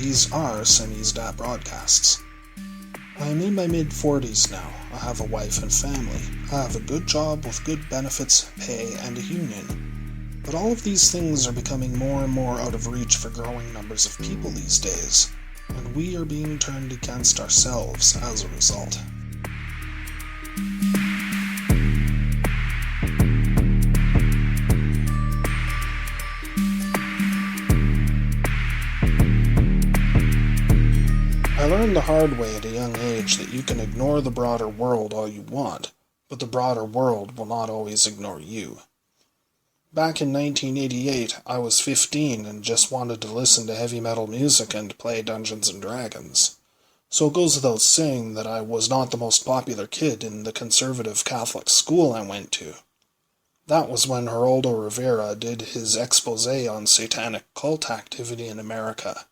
these are Semi-Stat broadcasts. I am in my mid-40s now. I have a wife and family. I have a good job with good benefits, pay, and a union. But all of these things are becoming more and more out of reach for growing numbers of people these days, and we are being turned against ourselves as a result. I learned the hard way at a young age that you can ignore the broader world all you want, but the broader world will not always ignore you. Back in 1988, I was 15 and just wanted to listen to heavy metal music and play Dungeons & Dragons. So it goes without saying that I was not the most popular kid in the conservative Catholic school I went to. That was when Geraldo Rivera did his expose on satanic cult activity in America.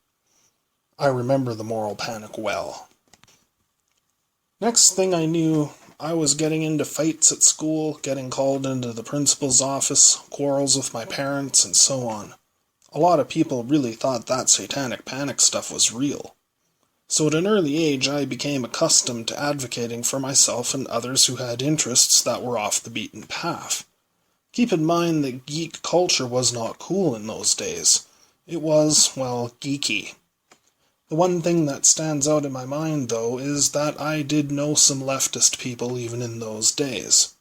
I remember the moral panic well. Next thing I knew, I was getting into fights at school, getting called into the principal's office, quarrels with my parents, and so on. A lot of people really thought that satanic panic stuff was real. So at an early age, I became accustomed to advocating for myself and others who had interests that were off the beaten path. Keep in mind that geek culture was not cool in those days. It was, well, geeky. The one thing that stands out in my mind, though, is that I did know some leftist people even in those days.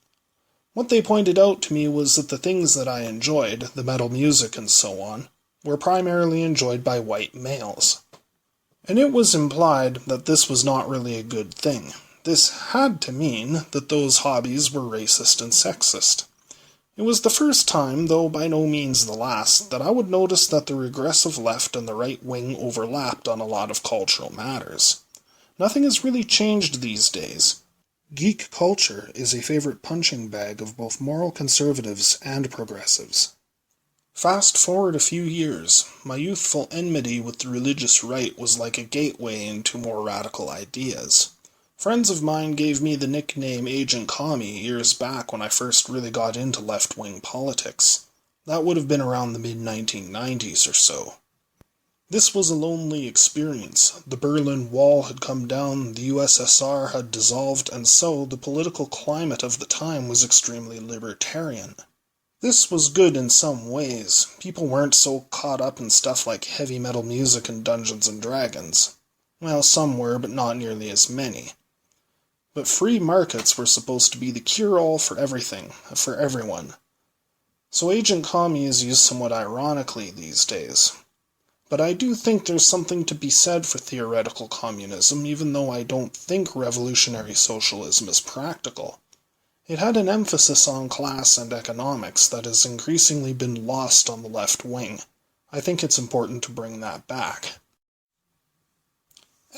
What they pointed out to me was that the things that I enjoyed, the metal music and so on, were primarily enjoyed by white males. And it was implied that this was not really a good thing. This had to mean that those hobbies were racist and sexist. It was the first time, though by no means the last, that I would notice that the regressive left and the right wing overlapped on a lot of cultural matters. Nothing has really changed these days. Geek culture is a favorite punching bag of both moral conservatives and progressives. Fast forward a few years, my youthful enmity with the religious right was like a gateway into more radical ideas. Friends of mine gave me the nickname Agent Commie years back when I first really got into left-wing politics. That would have been around the mid-1990s or so. This was a lonely experience. The Berlin Wall had come down, the USSR had dissolved, and so the political climate of the time was extremely libertarian. This was good in some ways. People weren't so caught up in stuff like heavy metal music and Dungeons & Dragons. Well, some were, but not nearly as many. But free markets were supposed to be the cure-all for everything, for everyone. So Agent Commie is used somewhat ironically these days. But I do think there's something to be said for theoretical communism, even though I don't think revolutionary socialism is practical. It had an emphasis on class and economics that has increasingly been lost on the left wing. I think it's important to bring that back.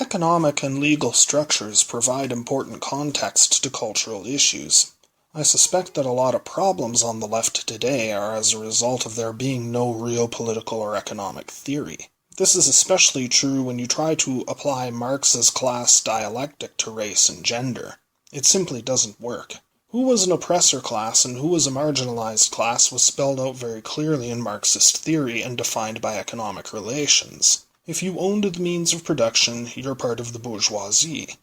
Economic and legal structures provide important context to cultural issues. I suspect that a lot of problems on the left today are as a result of there being no real political or economic theory. This is especially true when you try to apply Marx's class dialectic to race and gender. It simply doesn't work. Who was an oppressor class and who was a marginalized class was spelled out very clearly in Marxist theory and defined by economic relations. If you owned the means of production, you're part of the bourgeoisie.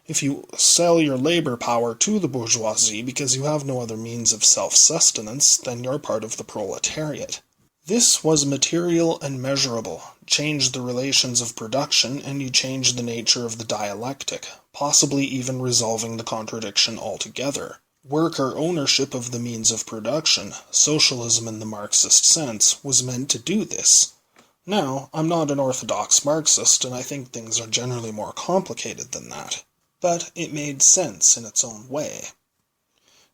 If you sell your labor power to the bourgeoisie because you have no other means of self-sustenance, then you're part of the proletariat. This was material and measurable. Change the relations of production, and you change the nature of the dialectic, possibly even resolving the contradiction altogether. Worker ownership of the means of production, socialism in the Marxist sense, was meant to do this. Now, I'm not an orthodox Marxist, and I think things are generally more complicated than that. But it made sense in its own way.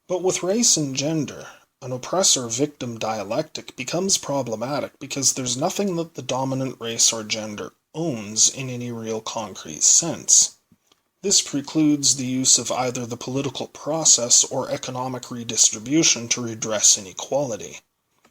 But with race and gender, an oppressor-victim dialectic becomes problematic because there's nothing that the dominant race or gender owns in any real concrete sense. This precludes the use of either the political process or economic redistribution to redress inequality.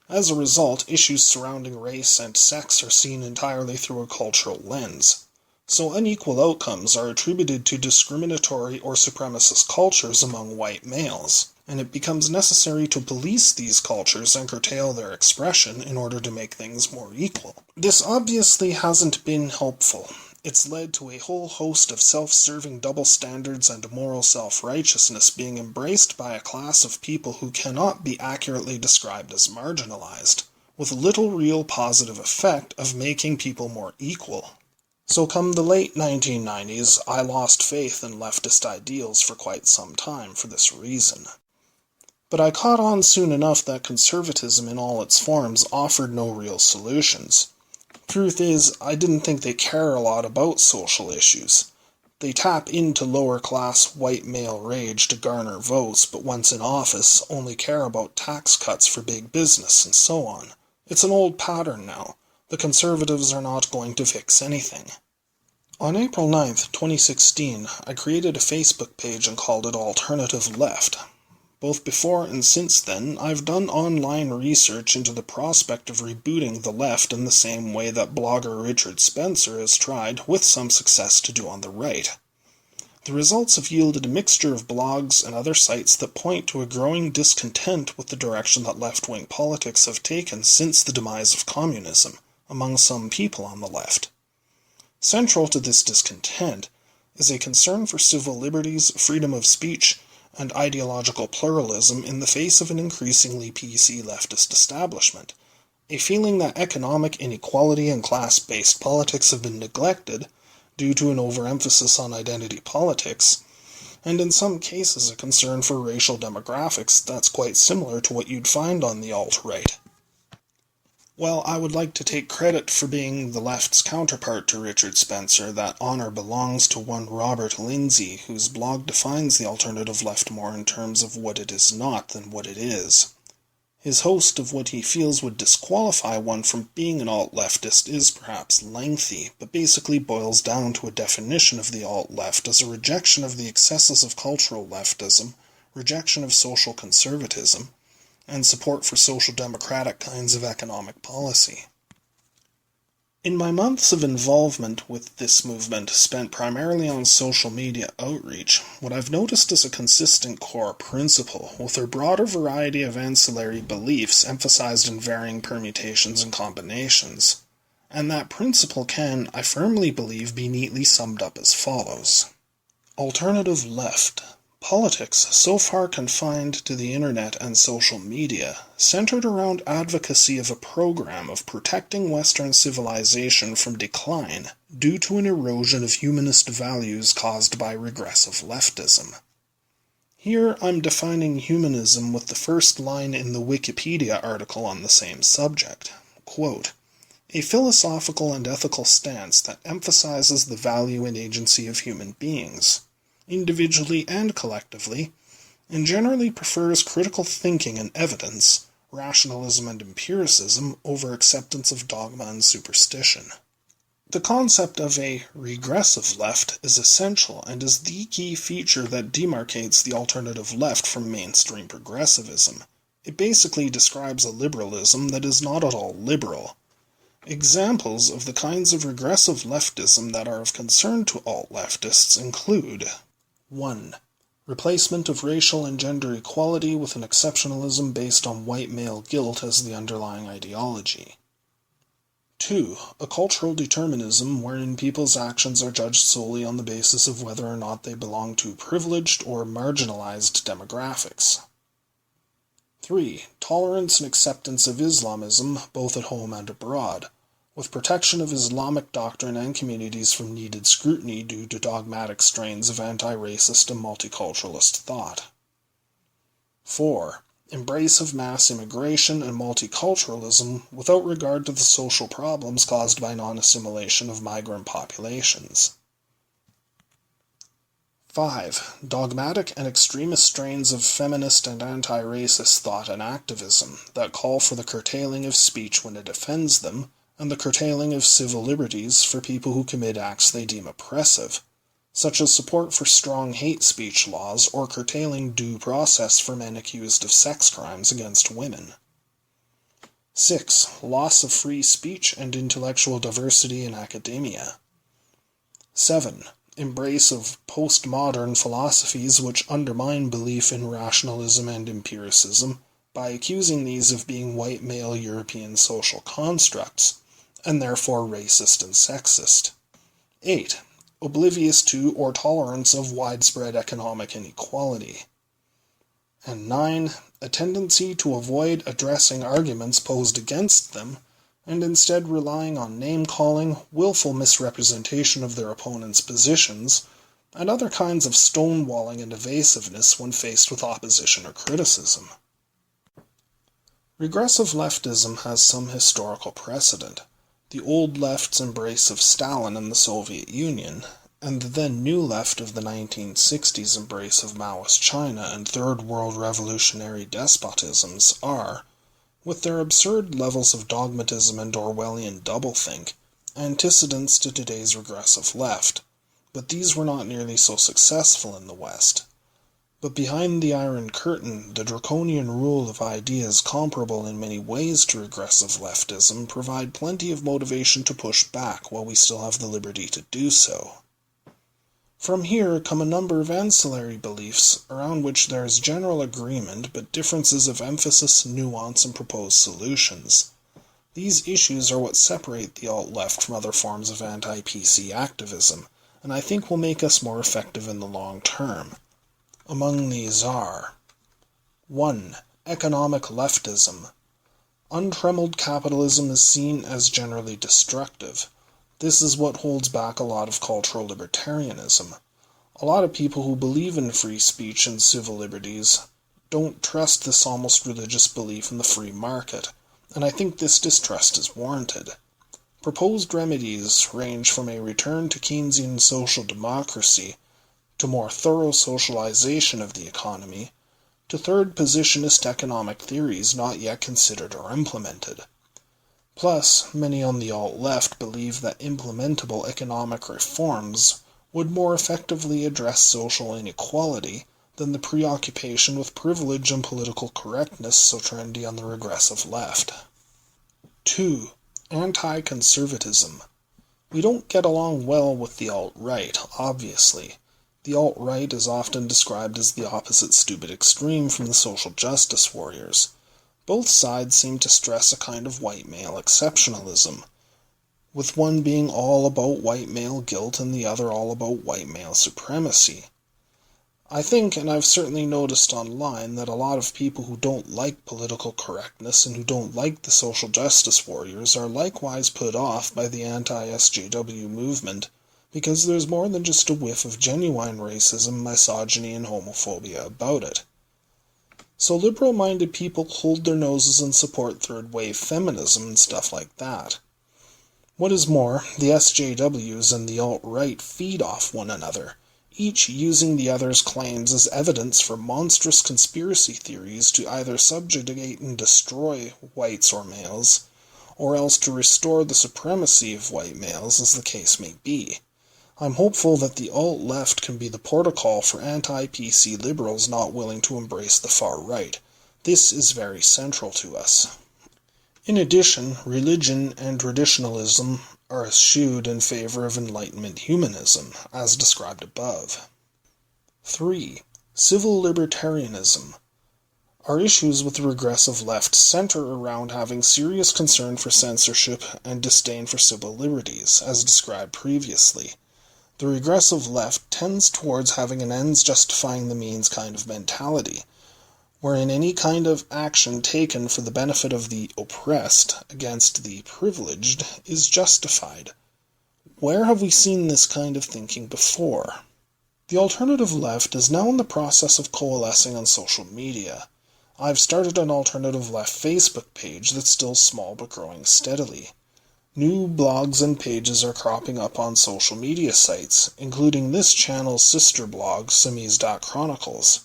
As a result, issues surrounding race and sex are seen entirely through a cultural lens. So unequal outcomes are attributed to discriminatory or supremacist cultures among white males, and it becomes necessary to police these cultures and curtail their expression in order to make things more equal. This obviously hasn't been helpful. It's led to a whole host of self-serving double standards and moral self-righteousness being embraced by a class of people who cannot be accurately described as marginalized, with little real positive effect of making people more equal. So come the late 1990s, I lost faith in leftist ideals for quite some time for this reason. But I caught on soon enough that conservatism in all its forms offered no real solutions. Truth is, I didn't think they care a lot about social issues. They tap into lower-class white male rage to garner votes, but once in office, only care about tax cuts for big business and so on. It's an old pattern now. The Conservatives are not going to fix anything. On April 9th, 2016, I created a Facebook page and called it Alternative Left. Both before and since then, I've done online research into the prospect of rebooting the left in the same way that blogger Richard Spencer has tried, with some success, to do on the right. The results have yielded a mixture of blogs and other sites that point to a growing discontent with the direction that left-wing politics have taken since the demise of communism, among some people on the left. Central to this discontent is a concern for civil liberties, freedom of speech, and ideological pluralism in the face of an increasingly PC leftist establishment, a feeling that economic inequality and class-based politics have been neglected due to an overemphasis on identity politics, and in some cases a concern for racial demographics that's quite similar to what you'd find on the alt-right. Well, I would like to take credit for being the left's counterpart to Richard Spencer. That honor belongs to one Robert Lindsay, whose blog defines the alternative left more in terms of what it is not than what it is. His host of what he feels would disqualify one from being an alt-leftist is perhaps lengthy, but basically boils down to a definition of the alt-left as a rejection of the excesses of cultural leftism, rejection of social conservatism, and support for social democratic kinds of economic policy. In my months of involvement with this movement, spent primarily on social media outreach, what I've noticed is a consistent core principle, with a broader variety of ancillary beliefs emphasized in varying permutations and combinations. And that principle can, I firmly believe, be neatly summed up as follows. Alternative left. Politics, so far confined to the internet and social media, centered around advocacy of a program of protecting Western civilization from decline due to an erosion of humanist values caused by regressive leftism. Here I'm defining humanism with the first line in the Wikipedia article on the same subject. Quote, "A philosophical and ethical stance that emphasizes the value and agency of human beings, individually and collectively, and generally prefers critical thinking and evidence, rationalism and empiricism, over acceptance of dogma and superstition." The concept of a regressive left is essential and is the key feature that demarcates the alternative left from mainstream progressivism. It basically describes a liberalism that is not at all liberal. Examples of the kinds of regressive leftism that are of concern to alt-leftists include 1. Replacement of racial and gender equality with an exceptionalism based on white male guilt as the underlying ideology. 2. A cultural determinism wherein people's actions are judged solely on the basis of whether or not they belong to privileged or marginalized demographics. 3. Tolerance and acceptance of Islamism, both at home and abroad, with protection of Islamic doctrine and communities from needed scrutiny due to dogmatic strains of anti-racist and multiculturalist thought. 4. Embrace of mass immigration and multiculturalism without regard to the social problems caused by non-assimilation of migrant populations. 5. Dogmatic and extremist strains of feminist and anti-racist thought and activism that call for the curtailing of speech when it offends them, and the curtailing of civil liberties for people who commit acts they deem oppressive, such as support for strong hate speech laws or curtailing due process for men accused of sex crimes against women. 6. Loss of free speech and intellectual diversity in academia. 7. embrace of postmodern philosophies which undermine belief in rationalism and empiricism by accusing these of being white male European social constructs, and therefore racist and sexist. 8. Oblivious to or tolerance of widespread economic inequality. And 9. A tendency to avoid addressing arguments posed against them, and instead relying on name-calling, willful misrepresentation of their opponents' positions, and other kinds of stonewalling and evasiveness when faced with opposition or criticism. Regressive leftism has some historical precedent. The old left's embrace of Stalin and the Soviet Union, and the then new left of the 1960s embrace of Maoist China and Third World revolutionary despotisms are, with their absurd levels of dogmatism and Orwellian doublethink, antecedents to today's regressive left, but these were not nearly so successful in the West. But behind the Iron Curtain, the draconian rule of ideas comparable in many ways to regressive leftism provide plenty of motivation to push back while we still have the liberty to do so. From here come a number of ancillary beliefs around which there is general agreement but differences of emphasis, nuance, and proposed solutions. These issues are what separate the alt-left from other forms of anti-PC activism, and I think will make us more effective in the long term. Among these are 1. Economic leftism. Untrammeled capitalism is seen as generally destructive. This is what holds back a lot of cultural libertarianism. A lot of people who believe in free speech and civil liberties don't trust this almost religious belief in the free market, and I think this distrust is warranted. Proposed remedies range from a return to Keynesian social democracy, to more thorough socialization of the economy, to third positionist economic theories not yet considered or implemented. Plus, many on the alt-left believe that implementable economic reforms would more effectively address social inequality than the preoccupation with privilege and political correctness so trendy on the regressive left. 2. Anti-conservatism. We don't get along well with the alt-right, obviously. The alt-right is often described as the opposite stupid extreme from the social justice warriors. Both sides seem to stress a kind of white male exceptionalism, with one being all about white male guilt and the other all about white male supremacy. I think, and I've certainly noticed online, that a lot of people who don't like political correctness and who don't like the social justice warriors are likewise put off by the anti-SJW movement because there's more than just a whiff of genuine racism, misogyny, and homophobia about it. So liberal-minded people hold their noses and support third-wave feminism and stuff like that. What is more, the SJWs and the alt-right feed off one another, each using the other's claims as evidence for monstrous conspiracy theories to either subjugate and destroy whites or males, or else to restore the supremacy of white males, as the case may be. I'm hopeful that the alt-left can be the protocol for anti-PC liberals not willing to embrace the far right. This is very central to us. In addition, religion and traditionalism are eschewed in favor of Enlightenment humanism, as described above. 3. Civil libertarianism. Our issues with the regressive left center around having serious concern for censorship and disdain for civil liberties, as described previously. The regressive left tends towards having an ends justifying the means kind of mentality, wherein any kind of action taken for the benefit of the oppressed against the privileged is justified. Where have we seen this kind of thinking before? The alternative left is now in the process of coalescing on social media. I've started an alternative left Facebook page that's still small but growing steadily. New blogs and pages are cropping up on social media sites, including this channel's sister blog, Samizdat-Chronicles.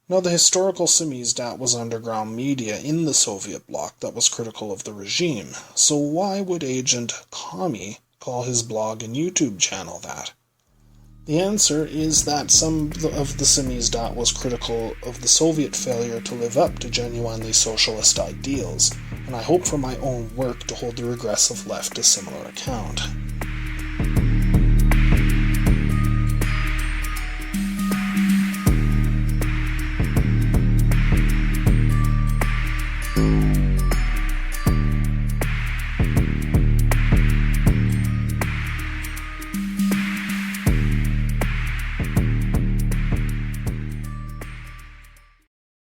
Now, the historical Samizdat was underground media in the Soviet bloc that was critical of the regime, so why would Agent Kami call his blog and YouTube channel that? The answer is that some of the Samizdat was critical of the Soviet failure to live up to genuinely socialist ideals, and I hope for my own work to hold the regressive left to similar account.